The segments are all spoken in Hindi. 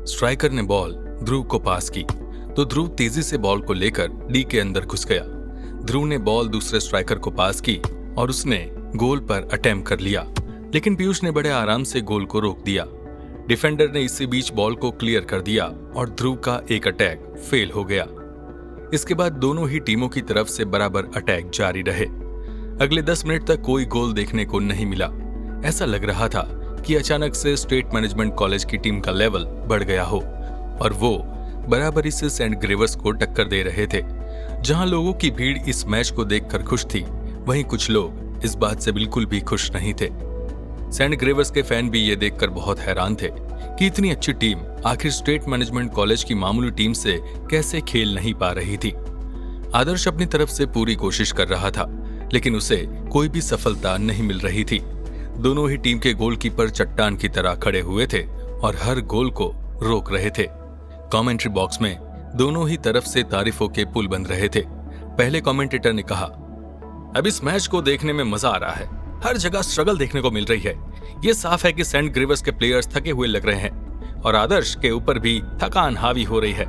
स्ट्राइकर ने बॉल ध्रुव को पास की तो ध्रुव तेजी से बॉल को लेकर डी के अंदर घुस गया। ध्रुव ने बॉल दूसरे स्ट्राइकर को पास की और उसने गोल पर अटेम्प्ट कर लिया, लेकिन पीयूष ने बड़े आराम से गोल को रोक दिया। डिफेंडर ने इसी बीच बॉल को क्लियर कर दिया और ध्रुव का एक अटैक फेल हो गया। इसके बाद दोनों ही टीमों की तरफ से बराबर अटैक जारी रहे। अगले 10 मिनट तक कोई गोल देखने को नहीं मिला। ऐसा लग रहा था कि अचानक से स्टेट मैनेजमेंट कॉलेज की टीम का लेवल बढ़ गया हो और वो बराबरी से सेंट ग्रेवर्स को टक्कर दे रहे थे। जहां लोगों की भीड़ इस मैच को देखकर खुश थी, वहीं कुछ लोग इस बात से बिल्कुल भी खुश नहीं थे। सेंट ग्रेवर्स के फैन भी ये देखकर बहुत हैरान थे कि इतनी अच्छी टीम आखिर स्टेट मैनेजमेंट कॉलेज की मामूली टीम से कैसे खेल नहीं पा रही थी। आदर्श अपनी तरफ से पूरी कोशिश कर रहा था, लेकिन उसे कोई भी सफलता नहीं मिल रही थी। दोनों ही टीम के गोलकीपर चट्टान की तरह खड़े हुए थे और हर गोल को रोक रहे थे। कमेंट्री बॉक्स में दोनों ही तरफ से तारीफों के पुल बन रहे थे। पहले कमेंटेटर ने कहा, अब इस मैच को देखने में मजा आ रहा है। हर जगह स्ट्रगल देखने को मिल रही है। ये साफ है कि सेंट ग्रेवर्स के प्लेयर्स थके हुए लग रहे हैं और आदर्श के ऊपर भी थकान हावी हो रही है।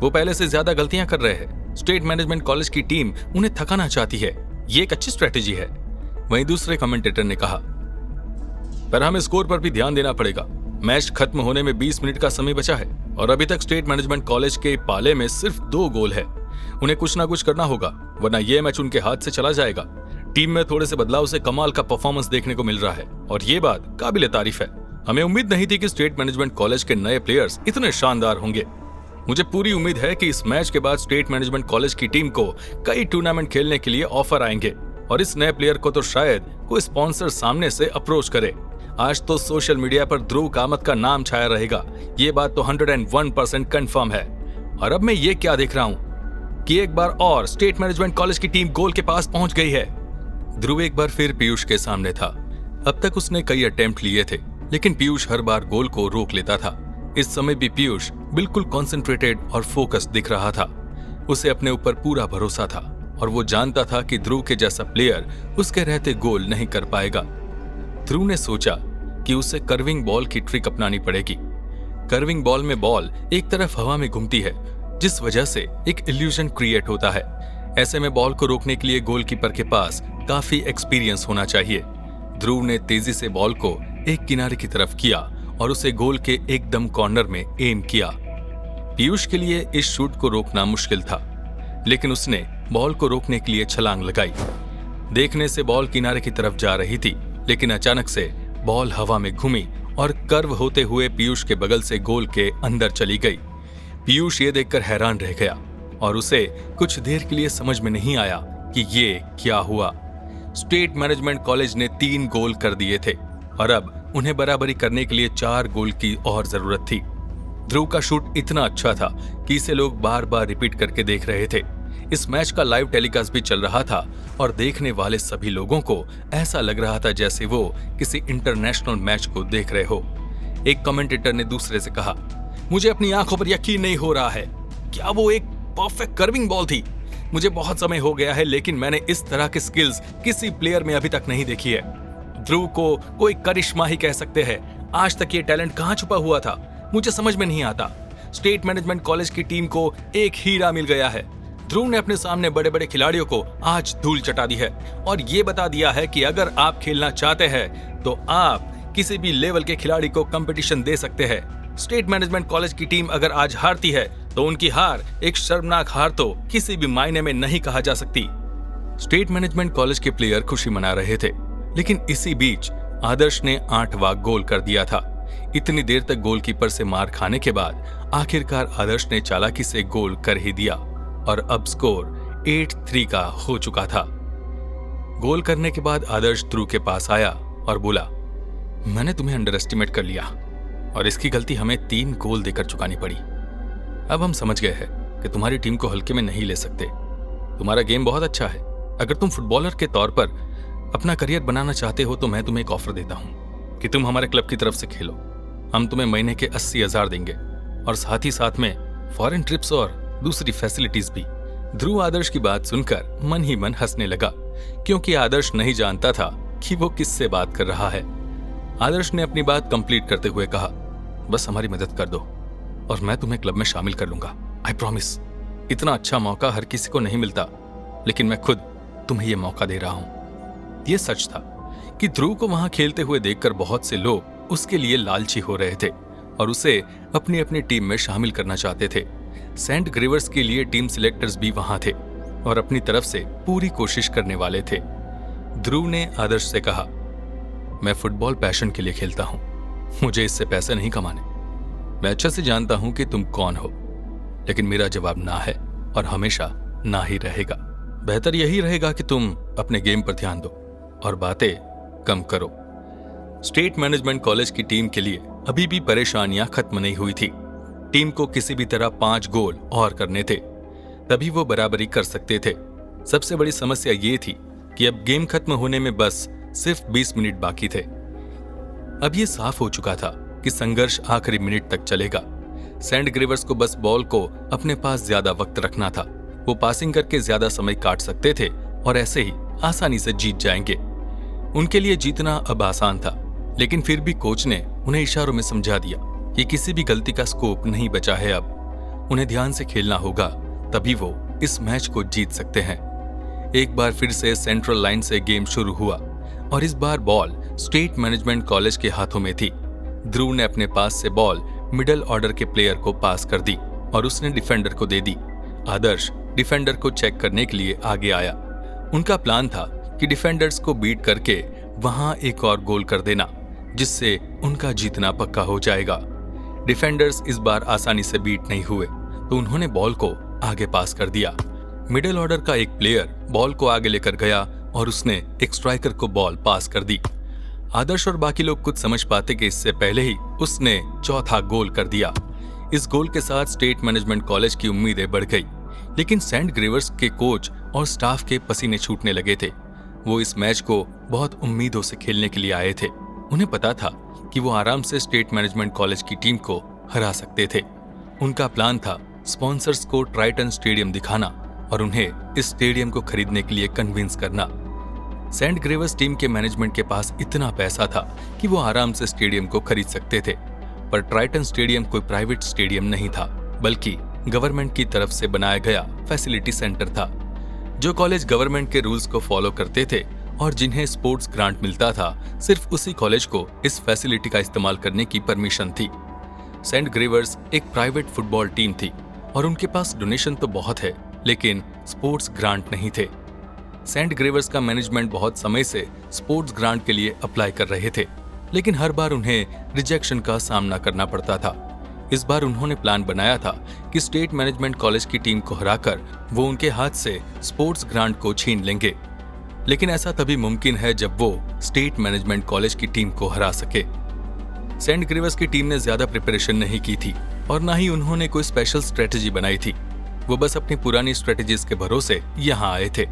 वो पहले से ज्यादा गलतियां कर रहे हैं। स्टेट मैनेजमेंट कॉलेज की टीम उन्हें थकाना चाहती है। ये एक अच्छी स्ट्रेटेजी है। वहीं दूसरे कमेंटेटर ने कहा, पर हमें स्कोर पर भी ध्यान देना पड़ेगा। मैच खत्म होने में 20 मिनट का समय बचा है और अभी तक स्टेट मैनेजमेंट कॉलेज के पाले में सिर्फ 2 गोल है। उन्हें कुछ ना कुछ करना होगा, वरना यह मैच उनके हाथ से चला जाएगा। टीम में थोड़े से बदलाव से कमाल का परफॉर्मेंस देखने को मिल रहा है और ये बात काबिले तारीफ है। हमें उम्मीद नहीं थी कि स्टेट मैनेजमेंट कॉलेज के नए प्लेयर्स इतने शानदार होंगे। मुझे पूरी उम्मीद है कि इस मैच के बाद स्टेट मैनेजमेंट कॉलेज की टीम को कई टूर्नामेंट खेलने के लिए ऑफर आएंगे और इस नए प्लेयर को तो शायद कोई स्पॉन्सर सामने से अप्रोच करे। आज तो सोशल मीडिया पर ध्रुव कामत का नाम छाया रहेगा। ये बात तो 101% कंफर्म है। और अब मैं ये क्या देख रहा हूँ कि एक बार और स्टेट मैनेजमेंट कॉलेज की टीम गोल के पास पहुंच गई है। ध्रुव एक बार फिर पीयूष के सामने था। अब तक उसने कई अटेम्प्ट लिए थे, लेकिन पीयूष हर बार गोल को रोक लेता था। इस समय भी पीयूष बिल्कुल कॉन्सेंट्रेटेड और फोकस दिख रहा था। उसे अपने ऊपर पूरा भरोसा था और वो जानता था कि ध्रुव के जैसा प्लेयर उसके रहते गोल नहीं कर पाएगा। ध्रुव ने सोचा कि उसे कर्विंग बॉल की ट्रिक अपनानी पड़ेगी। कर्विंग बॉल में बॉल एक तरफ हवा में घूमती है, जिस वजह से एक इल्यूजन क्रिएट होता है। ऐसे में बॉल को रोकने के लिए गोलकीपर के पास काफी एक्सपीरियंस होना चाहिए। ध्रुव ने तेजी से बॉल को एक किनारे की तरफ किया और उसे गोल के एकदम कॉर्नर में एम किया। पीयूष के लिए इस शूट को रोकना मुश्किल था, लेकिन उसने बॉल को रोकने के लिए छलांग लगाई। देखने से बॉल किनारे की तरफ जा रही थी, लेकिन अचानक से बॉल हवा में घूमी और कर्व होते हुए पीयूष के बगल से गोल के अंदर चली गई। पीयूष ये देखकर हैरान रह गया और उसे कुछ देर के लिए समझ में नहीं आया कि ये क्या हुआ। स्टेट मैनेजमेंट कॉलेज ने 3 गोल कर दिए थे और अब उन्हें बराबरी करने के लिए 4 गोल की और जरूरत थी। ध्रुव का शूट इतना अच्छा था कि इसे लोग बार बार रिपीट करके देख रहे थे। इस मैच का लाइव टेलीकास्ट भी चल रहा था और देखने वाले सभी लोगों को ऐसा लग रहा था जैसे वो किसी इंटरनेशनल मैच को देख रहे हो। एक कमेंटेटर ने दूसरे से कहा, मुझे अपनी आंखों पर यकीन नहीं हो रहा है। क्या वो एक परफेक्ट कर्विंग बॉल थी? मुझे बहुत समय हो गया है, लेकिन मैंने इस तरह की स्किल्स किसी प्लेयर में अभी तक नहीं देखी है। ध्रुव को कोई करिश्मा ही कह सकते हैं। आज तक ये टैलेंट कहाँ छुपा हुआ था, मुझे समझ में नहीं आता। स्टेट मैनेजमेंट कॉलेज की टीम को एक हीरा मिल गया है। ध्रुव ने अपने सामने बड़े बड़े खिलाड़ियों को आज धूल चटा दी है और ये बता दिया है कि अगर आप खेलना चाहते हैं तो आप किसी भी लेवल के खिलाड़ी को कंपटीशन दे सकते हैं। स्टेट मैनेजमेंट कॉलेज की टीम अगर आज हारती है तो उनकी हार एक शर्मनाक हार तो किसी भी मायने में नहीं कहा जा सकती। स्टेट मैनेजमेंट कॉलेज के प्लेयर खुशी मना रहे थे, लेकिन इसी बीच आदर्श ने 8वां गोल कर दिया था। इतनी देर तक गोलकीपर से मार खाने के बाद आखिरकार आदर्श ने चालाकी से गोल कर ही दिया और अब स्कोर 8-3 का हो चुका था। गोल करने के बाद आदर्श ध्रुव के पास आया और बोला, मैंने तुम्हें अंडर एस्टिमेट कर लिया और इसकी गलती हमें 3 गोल देकर चुकानी पड़ी। अब हम समझ गए हैं कि तुम्हारी टीम को हल्के में नहीं ले सकते। तुम्हारा गेम बहुत अच्छा है। अगर तुम फुटबॉलर के तौर पर अपना करियर बनाना चाहते हो तो मैं तुम्हें एक ऑफर देता हूं कि तुम हमारे क्लब की तरफ से खेलो। हम तुम्हें महीने के 80,000 देंगे और साथ ही साथ में फॉरेन ट्रिप्स और दूसरी फैसिलिटीज भी। ध्रुव आदर्श की बात सुनकर मन ही मन हंसने लगा, क्योंकि आदर्श नहीं जानता था कि वो किससे बात कर रहा है। आदर्श ने अपनी बात कंप्लीट करते हुए कहा, बस हमारी मदद कर दो। और मैं तुम्हें क्लब में शामिल कर लूंगा, आई प्रॉमिस। इतना अच्छा मौका हर किसी को नहीं मिलता, लेकिन मैं खुद तुम्हें यह मौका दे रहा हूं। यह सच था कि ध्रुव को वहां खेलते हुए देखकर बहुत से लोग उसके लिए लालची हो रहे थे और उसे अपनी अपनी टीम में शामिल करना चाहते थे। सेंट ग्रेवर्स के लिए टीम सिलेक्टर्स भी वहां थे और अपनी तरफ से पूरी कोशिश करने वाले थे। ध्रुव ने आदर्श से कहा, मैं फुटबॉल पैशन के लिए खेलता हूं, मुझे इससे पैसे नहीं कमाने। मैं अच्छा से जानता हूं कि तुम कौन हो, लेकिन मेरा जवाब ना है और हमेशा ना ही रहेगा। बेहतर यही रहेगा कि तुम अपने गेम पर ध्यान दो और बातें कम करो। स्टेट मैनेजमेंट कॉलेज की टीम के लिए अभी भी परेशानियां खत्म नहीं हुई थी। टीम को किसी भी तरह 5 गोल और करने थे, तभी वो बराबरी कर सकते थे। सबसे बड़ी समस्या ये थी कि अब गेम खत्म होने में बस सिर्फ 20 मिनट बाकी थे। अब ये साफ हो चुका था कि संघर्ष आखिरी मिनट तक चलेगा। सेंट ग्रेवर्स को बस बॉल को अपने पास ज्यादा वक्त रखना था। वो पासिंग करके ज्यादा समय काट सकते थे और ऐसे ही आसानी से जीत जाएंगे। उनके लिए जीतना अब आसान था, लेकिन फिर भी कोच ने उन्हें इशारों में समझा दिया कि किसी भी गलती का स्कोप नहीं बचा है। अब उन्हें ध्यान से खेलना होगा, तभी वो इस मैच को जीत सकते हैं। एक बार फिर से सेंट्रल लाइन से गेम शुरू हुआ और इस बार बॉल स्टेट मैनेजमेंट कॉलेज के हाथों में थी। ध्रुव ने अपने पास से बॉल मिडिल ऑर्डर के प्लेयर को पास कर दी और उसने डिफेंडर को दे दी। आदर्श डिफेंडर को चेक करने के लिए आगे आया। उनका प्लान था कि डिफेंडर्स को बीट करके वहां एक और गोल कर देना, जिससे उनका जीतना पक्का हो जाएगा। डिफेंडर्स इस बार आसानी से बीट नहीं हुए, तो उन्होंने बॉल को आगे पास कर दिया। मिडिल ऑर्डर का एक प्लेयर बॉल को आगे लेकर गया और उसने एक स्ट्राइकर को बॉल पास कर दी। आदर्श और बाकी लोग कुछ समझ पाते कि इससे पहले ही उसने चौथा गोल कर दिया। इस गोल के साथ स्टेट मैनेजमेंट कॉलेज की उम्मीदें बढ़ गई, लेकिन सेंट ग्रेवर्स के कोच और स्टाफ के पसीने छूटने लगे थे। वो इस मैच को बहुत उम्मीदों से खेलने के लिए आए थे। उन्हें पता था कि वो आराम से स्टेट मैनेजमेंट कॉलेज की टीम को हरा सकते थे। उनका प्लान था स्पॉन्सर्स को ट्राइटन स्टेडियम दिखाना और उन्हें इस स्टेडियम को खरीदने के लिए कन्विंस करना। सेंट ग्रेवर्स टीम के मैनेजमेंट के पास इतना पैसा था कि वो आराम से स्टेडियम को खरीद सकते थे, पर ट्राइटन स्टेडियम कोई प्राइवेट स्टेडियम नहीं था, बल्कि गवर्नमेंट की तरफ से बनाया गया फैसिलिटी सेंटर था। जो कॉलेज गवर्नमेंट के रूल्स को फॉलो करते थे और जिन्हें स्पोर्ट्स ग्रांट मिलता था, सिर्फ उसी कॉलेज को इस फैसिलिटी का इस्तेमाल करने की परमिशन थी। सेंट ग्रेवर्स एक प्राइवेट फुटबॉल टीम थी और उनके पास डोनेशन तो बहुत है, लेकिन स्पोर्ट्स ग्रांट नहीं थे। सेंट ग्रेवर्स का मैनेजमेंट बहुत समय से स्पोर्ट्स ग्रांट के लिए अप्लाई कर रहे थे, लेकिन हर बार उन्हें रिजेक्शन का सामना करना पड़ता था। इस बार उन्होंने प्लान बनाया था कि स्टेट मैनेजमेंट कॉलेज की टीम को हराकर वो उनके हाथ से स्पोर्ट्स ग्रांट को छीन लेंगे, लेकिन ऐसा तभी मुमकिन है जब वो स्टेट मैनेजमेंट कॉलेज की टीम को हरा सके। सेंट ग्रेवर्स की टीम ने ज्यादा प्रिपरेशन नहीं की थी और ना ही उन्होंने कोई स्पेशल स्ट्रेटेजी बनाई थी। वो बस अपनी पुरानी स्ट्रेटेजीज के भरोसे यहाँ आए थे।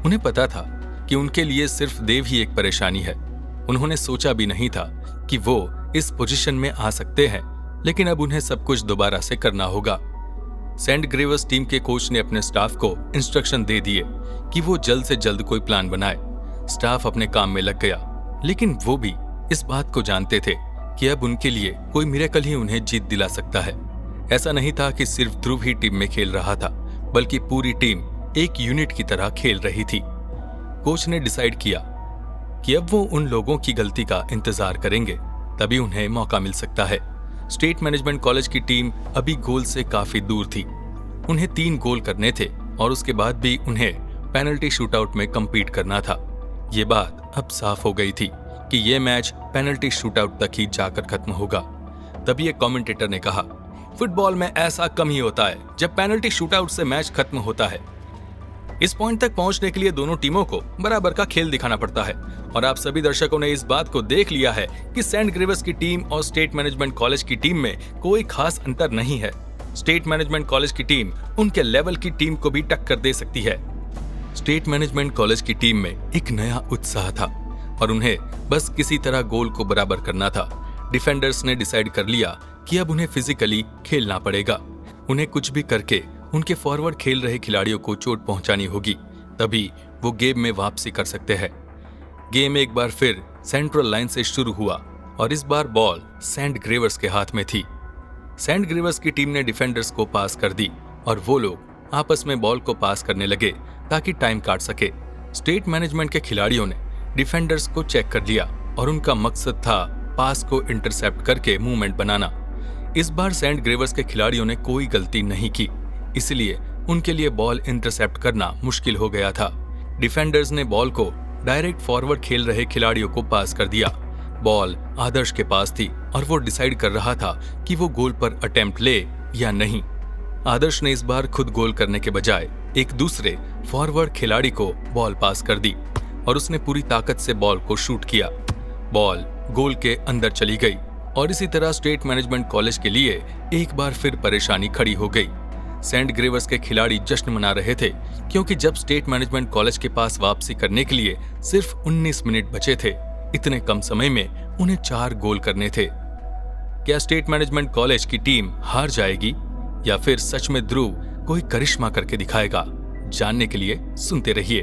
उन्हें पता था कि उनके लिए सिर्फ देव ही एक परेशानी है। उन्होंने सोचा भी नहीं था कि वो इस पोजीशन में आ सकते हैं, लेकिन अब उन्हें सब कुछ दोबारा से करना होगा। सेंट ग्रेवर्स टीम के कोच ने अपने स्टाफ को इंस्ट्रक्शन दे दिए कि वो जल्द से जल्द कोई प्लान बनाए। स्टाफ अपने काम में लग गया, लेकिन वो भी इस बात को जानते थे कि अब उनके लिए कोई मिरेकल ही उन्हें जीत दिला सकता है। ऐसा नहीं था कि सिर्फ ध्रुव ही टीम में खेल रहा था, बल्कि पूरी टीम एक यूनिट की तरह खेल रही थी। कोच ने डिसाइड किया कि अब वो उन लोगों की गलती का इंतजार करेंगे, तभी उन्हें मौका मिल सकता है। स्टेट मैनेजमेंट कॉलेज की टीम अभी गोल से काफी दूर थी। उन्हें 3 गोल करने थे और उसके बाद भी उन्हें पेनल्टी शूटआउट में कम्पीट करना था। ये बात अब साफ हो गई थी कि ये मैच पेनल्टी शूटआउट तक ही जाकर खत्म होगा। तभी एक कमेंटेटर ने कहा, फुटबॉल में ऐसा कम ही होता है जब पेनल्टी शूटआउट से मैच खत्म होता है। इस पॉइंट तक पहुंचने के लिए दोनों टीमों को बराबर का खेल दिखाना पड़ता है और आप सभी दर्शकों ने इस बात को देख लिया है कि सेंट ग्रेवर्स की टीम और स्टेट मैनेजमेंट कॉलेज की टीम में कोई खास अंतर नहीं है। स्टेट मैनेजमेंट कॉलेज की टीम उनके लेवल की टीम को भी टक्कर दे सकती है। स्टेट मैनेजमेंट कॉलेज की टीम में एक नया उत्साह था और उन्हें बस किसी तरह गोल को बराबर करना था। डिफेंडर्स ने डिसाइड कर लिया कि अब उन्हें फिजिकली खेलना पड़ेगा। उन्हें कुछ भी करके उनके फॉरवर्ड खेल रहे खिलाड़ियों को चोट पहुंचानी होगी, तभी वो गेम में वापसी कर सकते हैं। गेम एक बार फिर सेंट्रल लाइन से शुरू हुआ और इस बार बॉल सेंट ग्रेवर्स के हाथ में थी। सेंट ग्रेवर्स की टीम ने डिफेंडर्स को पास कर दी और वो लोग आपस में बॉल को पास करने लगे ताकि टाइम काट सके। स्टेट मैनेजमेंट के खिलाड़ियों ने डिफेंडर्स को चेक कर लिया और उनका मकसद था पास को इंटरसेप्ट करके मूवमेंट बनाना। इस बार सेंट ग्रेवर्स के खिलाड़ियों ने कोई गलती नहीं की, इसलिए उनके लिए बॉल इंटरसेप्ट करना मुश्किल हो गया था। डिफेंडर्स ने बॉल को डायरेक्ट फॉरवर्ड खेल रहे खिलाड़ियों को पास कर दिया। बॉल आदर्श के पास थी और वो डिसाइड कर रहा था कि वो गोल पर अटेम्प्ट ले या नहीं। आदर्श ने इस बार खुद गोल करने के बजाय एक दूसरे फॉरवर्ड खिलाड़ी को बॉल पास कर दी और उसने पूरी ताकत से बॉल को शूट किया। बॉल गोल के अंदर चली गई और इसी तरह स्टेट मैनेजमेंट कॉलेज के लिए एक बार फिर परेशानी खड़ी हो गई। सेंट ग्रेवर्स के खिलाड़ी जश्न मना रहे थे क्योंकि जब स्टेट मैनेजमेंट कॉलेज के पास वापसी करने के लिए सिर्फ 19 मिनट बचे थे, इतने कम समय में उन्हें 4 गोल करने थे। क्या स्टेट मैनेजमेंट कॉलेज की टीम हार जाएगी या फिर सच में ध्रुव कोई करिश्मा करके दिखाएगा? जानने के लिए सुनते रहिए।